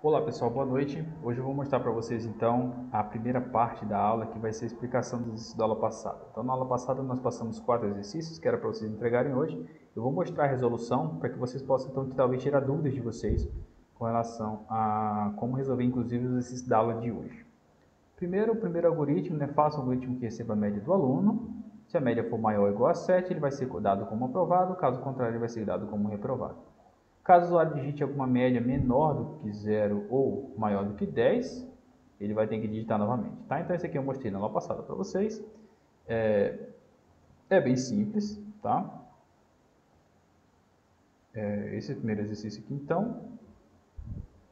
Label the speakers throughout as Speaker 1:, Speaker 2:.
Speaker 1: Olá pessoal, boa noite. Hoje eu vou mostrar para vocês então a primeira parte da aula, que vai ser a explicação dos exercícios da aula passada. Então na aula passada nós passamos 4 exercícios que era para vocês entregarem hoje. Eu vou mostrar a resolução para que vocês possam então talvez tirar dúvidas de vocês com relação a como resolver inclusive os exercícios da aula de hoje. O primeiro algoritmo, faça um algoritmo que receba a média do aluno. Se a média for maior ou igual a 7, ele vai ser dado como aprovado, caso contrário ele vai ser dado como reprovado. Caso o usuário digite alguma média menor do que 0 ou maior do que 10, ele vai ter que digitar novamente. Tá? Então, esse aqui eu mostrei na aula passada para vocês. É bem simples. Tá? Esse é o primeiro exercício aqui. Então,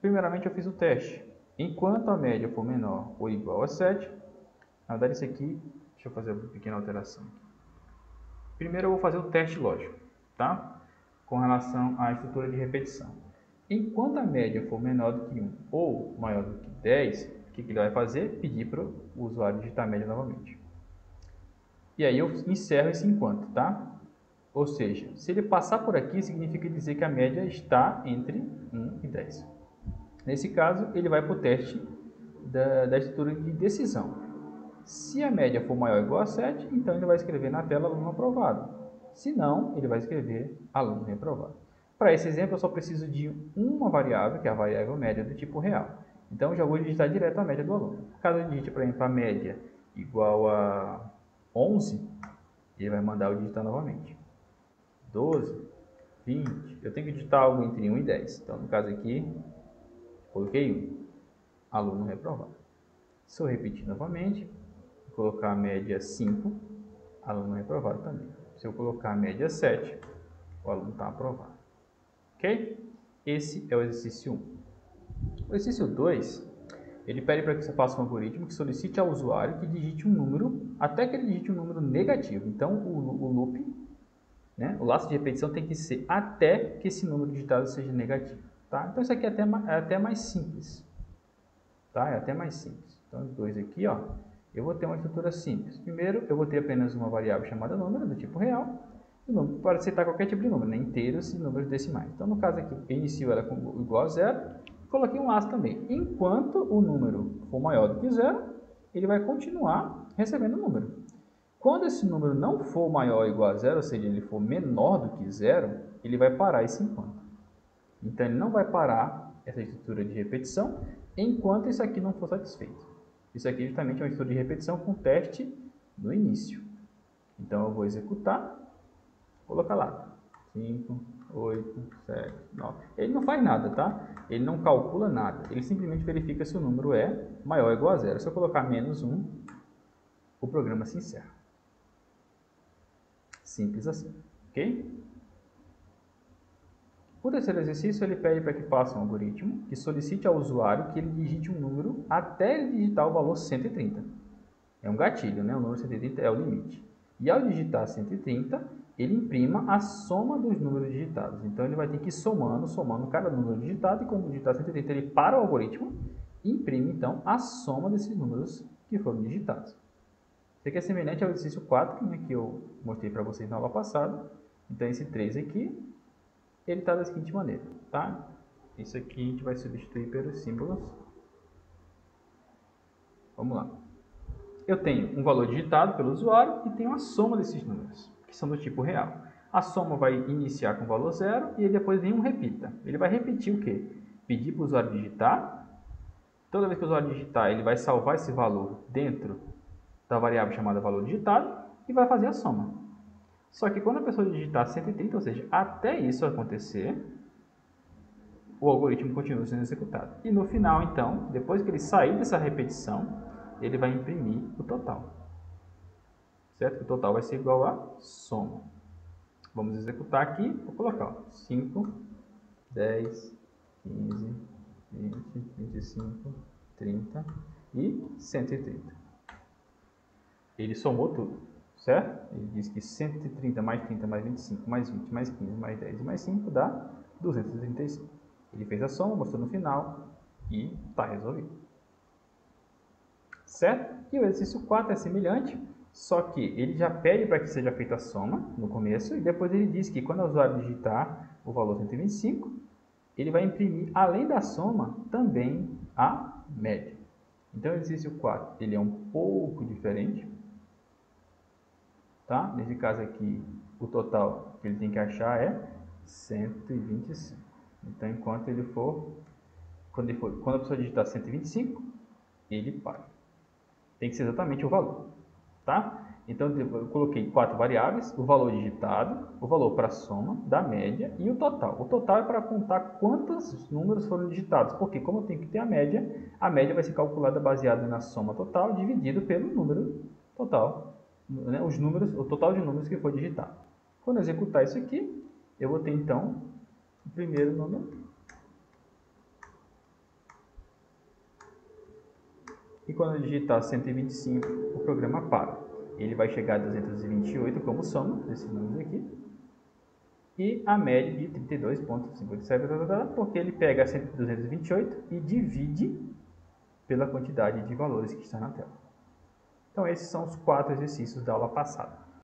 Speaker 1: primeiramente eu fiz o teste. Enquanto a média for menor ou igual a 7, na verdade esse aqui, deixa eu fazer uma pequena alteração. Primeiro eu vou fazer o teste lógico, tá? Com relação à estrutura de repetição. Enquanto a média for menor do que 1 ou maior do que 10, o que ele vai fazer? Pedir para o usuário digitar a média novamente. E aí eu encerro esse enquanto, tá? Ou seja, se ele passar por aqui, significa dizer que a média está entre 1 e 10. Nesse caso, ele vai para o teste da estrutura de decisão. Se a média for maior ou igual a 7, então ele vai escrever na tela aluno aprovado. Se não, ele vai escrever aluno reprovado. Para esse exemplo, eu só preciso de uma variável, que é a variável média do tipo real. Então, eu já vou digitar direto a média do aluno. Caso eu digite, por exemplo, a média igual a 11, ele vai mandar eu digitar novamente. 12, 20, eu tenho que digitar algo entre 1 e 10. Então, no caso aqui, coloquei 1, aluno reprovado. Se eu repetir novamente, colocar a média 5, aluno reprovado também. Se eu colocar a média 7, o aluno está aprovado. Ok? Esse é o exercício 1. O exercício 2, ele pede para que você faça um algoritmo que solicite ao usuário que digite um número, até que ele digite um número negativo. Então, o loop, o laço de repetição tem que ser até que esse número digitado seja negativo. Tá? Então, isso aqui é até mais simples. Tá? É até mais simples. Então, os dois aqui, ó, eu vou ter uma estrutura simples. Primeiro, eu vou ter apenas uma variável chamada número, do tipo real. O número pode aceitar qualquer tipo de número, inteiros e números decimais. Então, no caso aqui, eu inicio ela com igual a 0, coloquei um laço também. Enquanto o número for maior do que 0, ele vai continuar recebendo o número. Quando esse número não for maior ou igual a 0, ou seja, ele for menor do que 0, ele vai parar esse enquanto. Então, ele não vai parar essa estrutura de repetição enquanto isso aqui não for satisfeito. Isso aqui justamente é uma estrutura de repetição com teste no início. Então, eu vou executar, colocar lá 5, 8, 7, 9. Ele não faz nada, tá? Ele não calcula nada. Ele simplesmente verifica se o número é maior ou igual a 0. Se eu colocar menos 1, o programa se encerra. Simples assim, ok? O terceiro exercício, ele pede para que faça um algoritmo que solicite ao usuário que ele digite um número até ele digitar o valor 130. É um gatilho, O número 130 é o limite. E ao digitar 130, ele imprima a soma dos números digitados. Então, ele vai ter que ir somando cada número digitado, e quando digitar 130, ele para o algoritmo e imprime, então, a soma desses números que foram digitados. Isso aqui é semelhante ao exercício 4, que eu mostrei para vocês na aula passada. Então, esse 3 aqui, ele está da seguinte maneira, tá? Isso aqui a gente vai substituir pelos símbolos. Vamos lá. Eu tenho um valor digitado pelo usuário e tenho a soma desses números, que são do tipo real. A soma vai iniciar com o valor 0 e depois vem um repita. Ele vai repetir o quê? Pedir para o usuário digitar. Toda vez que o usuário digitar, ele vai salvar esse valor dentro da variável chamada valor digitado e vai fazer a soma. Só que quando a pessoa digitar 130, ou seja, até isso acontecer, o algoritmo continua sendo executado. E no final, então, depois que ele sair dessa repetição, ele vai imprimir o total. Certo? O total vai ser igual a soma. Vamos executar aqui, vou colocar 5, 10, 15, 20, 25, 30 e 130. Ele somou tudo, certo? Ele diz que 130 mais 30 mais 25 mais 20 mais 15 mais 10 e mais 5 dá 235. Ele fez a soma, mostrou no final e está resolvido. Certo? E o exercício 4 é semelhante, só que ele já pede para que seja feita a soma no começo e depois ele diz que quando o usuário digitar o valor 125, ele vai imprimir, além da soma, também a média. Então, o exercício 4 ele é um pouco diferente. Tá? Nesse caso aqui, o total que ele tem que achar é 125. Então, enquanto ele for, quando a pessoa digitar 125, ele para. Tem que ser exatamente o valor. Tá? Então, eu coloquei 4 variáveis, o valor digitado, o valor para a soma da média e o total. O total é para contar quantos números foram digitados, porque como eu tenho que ter a média vai ser calculada baseada na soma total dividido pelo número total, né, o total de números que foi digitado. Quando eu executar isso aqui, eu vou ter então o primeiro número. E quando eu digitar 125, o programa para. Ele vai chegar a 228 como soma desses números aqui. E a média de 32,57, porque ele pega 228 e divide pela quantidade de valores que está na tela. Então, esses são os 4 exercícios da aula passada.